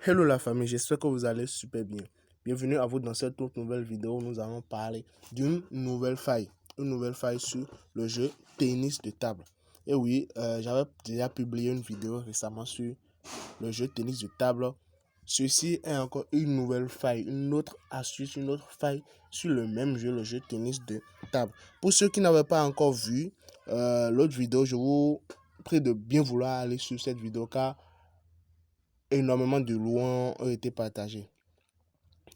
Hello la famille, j'espère que vous allez super bien. Bienvenue à vous dans cette toute nouvelle vidéo où nous allons parler d'une nouvelle faille. Une nouvelle faille sur le jeu tennis de table. Et oui, j'avais déjà publié une vidéo récemment sur le jeu tennis de table. Ceci est encore une nouvelle faille, une autre astuce, une autre faille sur le même jeu, le jeu tennis de table. Pour ceux qui n'avaient pas encore vu l'autre vidéo, je vous prie de bien vouloir aller sur cette vidéo car énormément de louanges ont été partagées.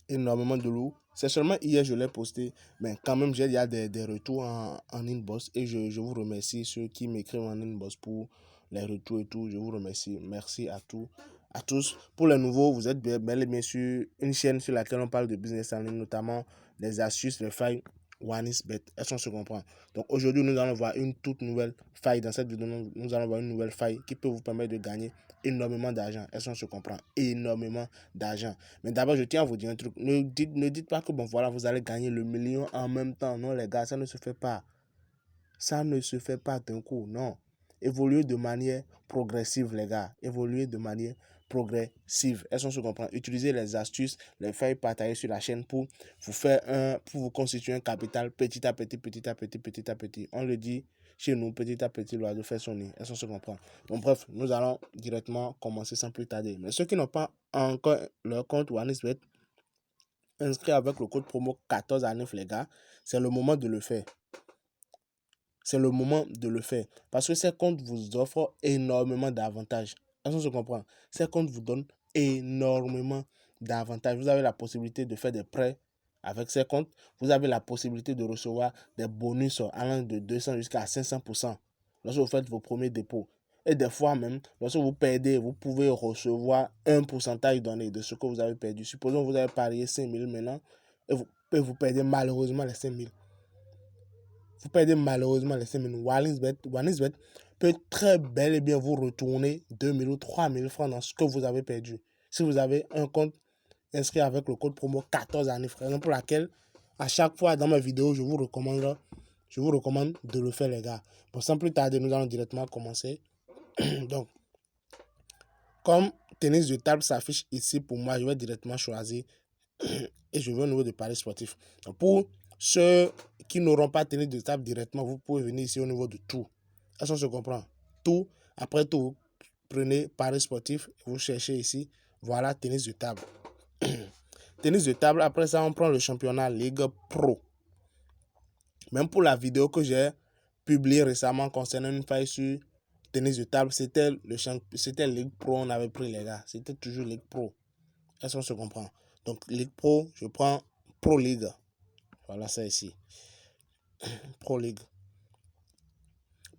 Énormément de loups. C'est seulement hier je l'ai posté, mais quand même il y a des retours en inbox et je vous remercie ceux qui m'écrivent en inbox pour les retours et tout. Je vous remercie. Merci à tous. Pour les nouveaux, vous êtes bel et bien sûr une chaîne sur laquelle on parle de business en ligne, notamment les astuces, les failles OneXBet. Est-ce qu'on se comprend? Donc aujourd'hui, nous allons voir une toute nouvelle faille. Dans cette vidéo, nous allons voir une nouvelle faille qui peut vous permettre de gagner énormément d'argent. Est-ce qu'on se comprend? Énormément d'argent. Mais d'abord, je tiens à vous dire un truc. Ne dites pas que bon voilà, vous allez gagner le million en même temps. Non, les gars, ça ne se fait pas. Ça ne se fait pas d'un coup, non. Évoluer de manière progressive, les gars. Évoluer de manière progressive. Est-ce qu'on se comprend? Utilisez les astuces, les failles partagées sur la chaîne pour pour vous constituer un capital petit à petit, petit à petit, petit à petit. On le dit chez nous, petit à petit, l'oiseau fait son nid. Est-ce qu'on se comprend? Donc bref, nous allons directement commencer sans plus tarder. Mais ceux qui n'ont pas encore leur compte OneXBet, inscrit avec le code promo 14 à 9, les gars, c'est le moment de le faire. C'est le moment de le faire. Parce que ces comptes vous offrent énormément d'avantages. Est-ce qu'on se comprend? Ces comptes vous donnent énormément d'avantages. Vous avez la possibilité de faire des prêts avec ces comptes. Vous avez la possibilité de recevoir des bonus allant de 200 jusqu'à 500% lorsque vous faites vos premiers dépôts. Et des fois même, lorsque vous perdez, vous pouvez recevoir un pourcentage donné de ce que vous avez perdu. Supposons que vous avez parié 5 000 maintenant et vous perdez malheureusement les 5 000. Vous perdez malheureusement les 5 000. OneXBet peut très bel et bien vous retourner 2 000 ou 3 000 francs dans ce que vous avez perdu. Si vous avez un compte inscrit avec le code promo 14 années, raison pour laquelle à chaque fois dans ma vidéo, je vous recommande de le faire, les gars. Pour sans plus tarder, nous allons directement commencer. Donc, comme tennis de table s'affiche ici pour moi, je vais directement choisir et je veux au niveau de paris sportif. Donc pour ceux qui n'auront pas tennis de table directement, vous pouvez venir ici au niveau de tout. Est-ce qu'on se comprend? Tout, après tout, vous prenez paris sportif, vous cherchez ici, voilà tennis de table. Tennis de table, après ça, on prend le championnat Ligue Pro. Même pour la vidéo que j'ai publiée récemment concernant une faille sur tennis de table, c'était Ligue Pro, on avait pris les gars. C'était toujours Ligue Pro. Est-ce qu'on se comprend? Donc, Ligue Pro, je prends Pro League. Voilà ça ici. Pro League.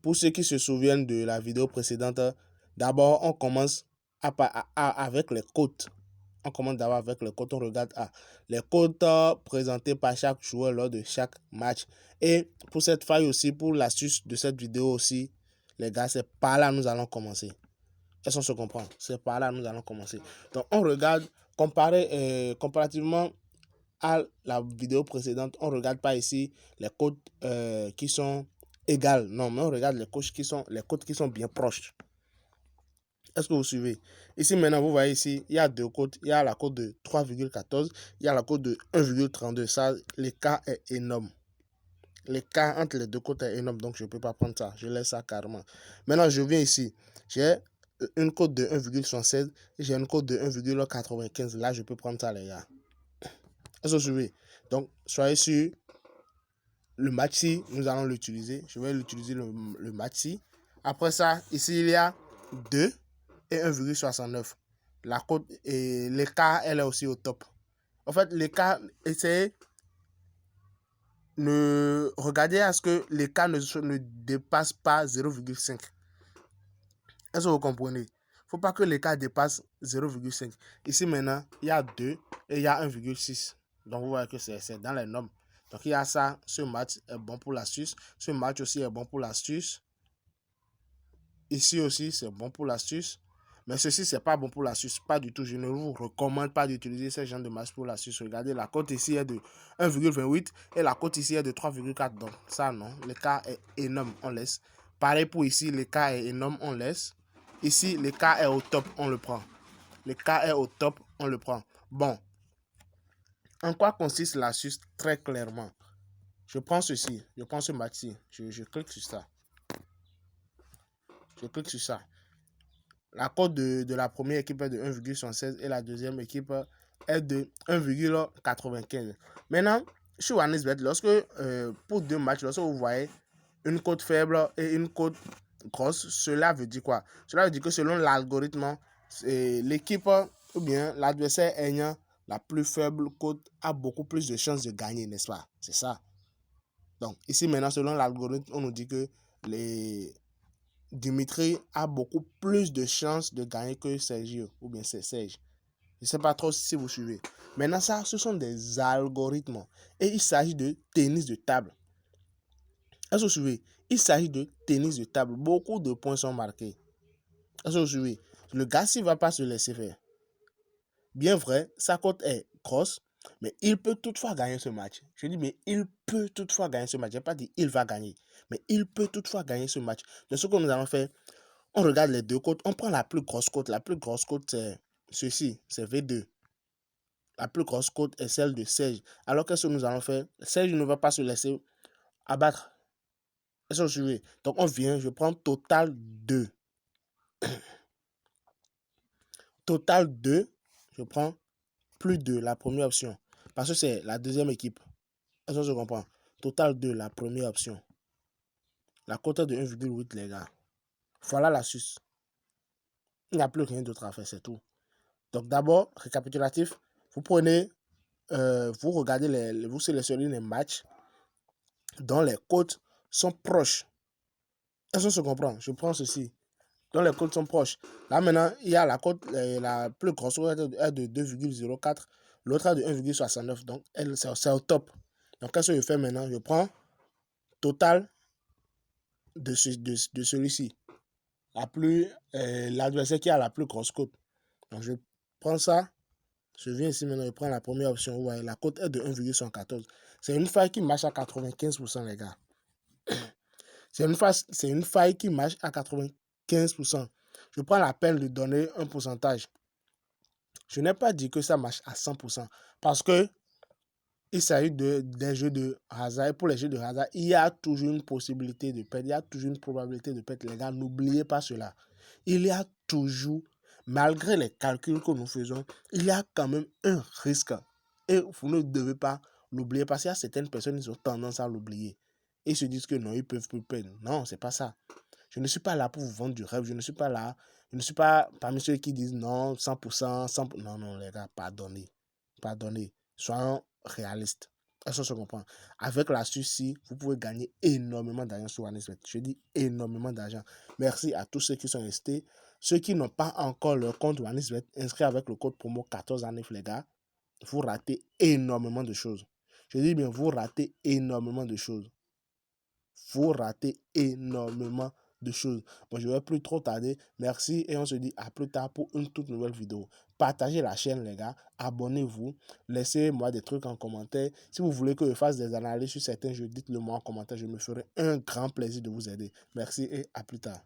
Pour ceux qui se souviennent de la vidéo précédente, d'abord, on commence avec les cotes. On commence d'abord avec les cotes. On regarde les cotes présentées par chaque joueur lors de chaque match. Et pour cette faille aussi, pour l'astuce de cette vidéo aussi, les gars, c'est par là que nous allons commencer. Est-ce qu'on se comprend? C'est par là que nous allons commencer. Donc, on regarde, comparativement à la vidéo précédente, on ne regarde pas ici les cotes qui sont égales. Non, mais on regarde les cotes qui sont bien proches. Est-ce que vous suivez? Ici, maintenant, vous voyez ici, il y a deux cotes. Il y a la cote de 3,14. Il y a la cote de 1,32. Ça, l'écart est énorme. L'écart entre les deux cotes est énorme. Donc, je ne peux pas prendre ça. Je laisse ça carrément. Maintenant, je viens ici. J'ai une cote de 1,76 et j'ai une cote de 1,95. Là, je peux prendre ça, les gars. Est-ce que vous suivez? Donc, soyez sûr, le match-ci, nous allons l'utiliser. Je vais l'utiliser le match-ci. Après ça, ici, il y a 2 et 1,69. La cote et l'écart, elle est aussi au top. En fait, l'écart, essayez de regarder à ce que l'écart ne dépasse pas 0,5. Est-ce que vous comprenez? Il ne faut pas que l'écart dépasse 0,5. Ici, maintenant, il y a 2 et il y a 1,6. Donc, vous voyez que c'est dans les normes. Donc, il y a ça. Ce match est bon pour l'astuce. Ce match aussi est bon pour l'astuce. Ici aussi, c'est bon pour l'astuce. Mais ceci, c'est pas bon pour l'astuce. Pas du tout. Je ne vous recommande pas d'utiliser ce genre de match pour l'astuce. Regardez, la cote ici est de 1,28 et la cote ici est de 3,4. Donc, ça, non. L'écart est énorme. On laisse. Pareil pour ici, l'écart est énorme. On laisse. Ici, l'écart est au top. On le prend. le cas est au top, on le prend. Bon, en quoi consiste l'astuce très clairement? Je prends ceci, je prends ce match-ci, je clique sur ça. Je clique sur ça. La cote de la première équipe est de 1,76 et la deuxième équipe est de 1,95. Maintenant, sur OneXBet, lorsque pour deux matchs, lorsque vous voyez une cote faible et une cote grosse, cela veut dire quoi? Cela veut dire que selon l'algorithme, l'équipe ou bien l'adversaire ayant la plus faible cote a beaucoup plus de chances de gagner, n'est-ce pas? C'est ça. Donc, ici maintenant, selon l'algorithme, on nous dit que Dimitri a beaucoup plus de chances de gagner que Sergio, ou bien c'est Serge. Je ne sais pas trop si vous suivez. Maintenant, ça, ce sont des algorithmes. Et il s'agit de tennis de table. Est-ce que vous suivez? Il s'agit de tennis de table. Beaucoup de points sont marqués. Est-ce que vous suivez? Le gars, s'il ne va pas se laisser faire. Bien vrai, sa cote est grosse, mais il peut toutefois gagner ce match. Je dis, mais il peut toutefois gagner ce match. Je n'ai pas dit il va gagner, mais il peut toutefois gagner ce match. Donc, ce que nous allons faire, on regarde les deux côtes, on prend la plus grosse côte. La plus grosse côte, c'est ceci, c'est V2. La plus grosse côte est celle de Serge. Alors, qu'est-ce que nous allons faire? Serge ne va pas se laisser abattre. Est-ce que vous suivez? Donc, on vient, je prends total 2. Total 2, je prends plus 2, la première option. Parce que c'est la deuxième équipe. Est-ce que je comprends? Total 2, la première option. La cote est de 1,8, les gars. Voilà l'astuce. Il n'y a plus rien d'autre à faire, c'est tout. Donc, d'abord, récapitulatif, vous prenez, vous regardez, vous sélectionnez les matchs dont les cotes sont proches. Est-ce que je comprends? Je prends ceci. Dont les cotes sont proches. Là, maintenant, il y a la cote, la plus grosse est de 2,04. L'autre est de 1,69. Donc, c'est au top. Donc, qu'est-ce que je fais maintenant? Je prends total de celui-ci. L'adversaire qui a la plus grosse cote. Donc, je prends ça. Je viens ici maintenant, je prends la première option. Vous voyez, la cote est de 1,114. C'est une faille qui marche à 95%, les gars. C'est une faille qui marche à 95%. Je prends la peine de donner un pourcentage. Je n'ai pas dit que ça marche à 100%. Parce que il s'agit des jeux de hasard. Et pour les jeux de hasard, il y a toujours une possibilité de perdre. Il y a toujours une probabilité de perdre. Les gars, n'oubliez pas cela. Il y a toujours, malgré les calculs que nous faisons, il y a quand même un risque. Et vous ne devez pas l'oublier parce qu'il y a certaines personnes qui ont tendance à l'oublier. Et se disent que non, ils peuvent plus perdre. Non, c'est pas ça. Je ne suis pas là pour vous vendre du rêve. Je ne suis pas là. Je ne suis pas parmi ceux qui disent non, 100%, 100%. Non, non, les gars, pardonnez. Pardonnez. Soyons réalistes. Est-ce que je comprends? Avec l'astuce-ci, vous pouvez gagner énormément d'argent sur OneXBet. Je dis énormément d'argent. Merci à tous ceux qui sont restés. Ceux qui n'ont pas encore leur compte OneXBet, inscrits avec le code promo 14 à 9, les gars. Vous ratez énormément de choses. Je dis bien, vous ratez énormément de choses. Vous ratez énormément de choses. Bon, je ne vais plus trop tarder. Merci et on se dit à plus tard pour une toute nouvelle vidéo. Partagez la chaîne, les gars. Abonnez-vous. Laissez-moi des trucs en commentaire. Si vous voulez que je fasse des analyses sur certains jeux, dites-le moi en commentaire. Je me ferai un grand plaisir de vous aider. Merci et à plus tard.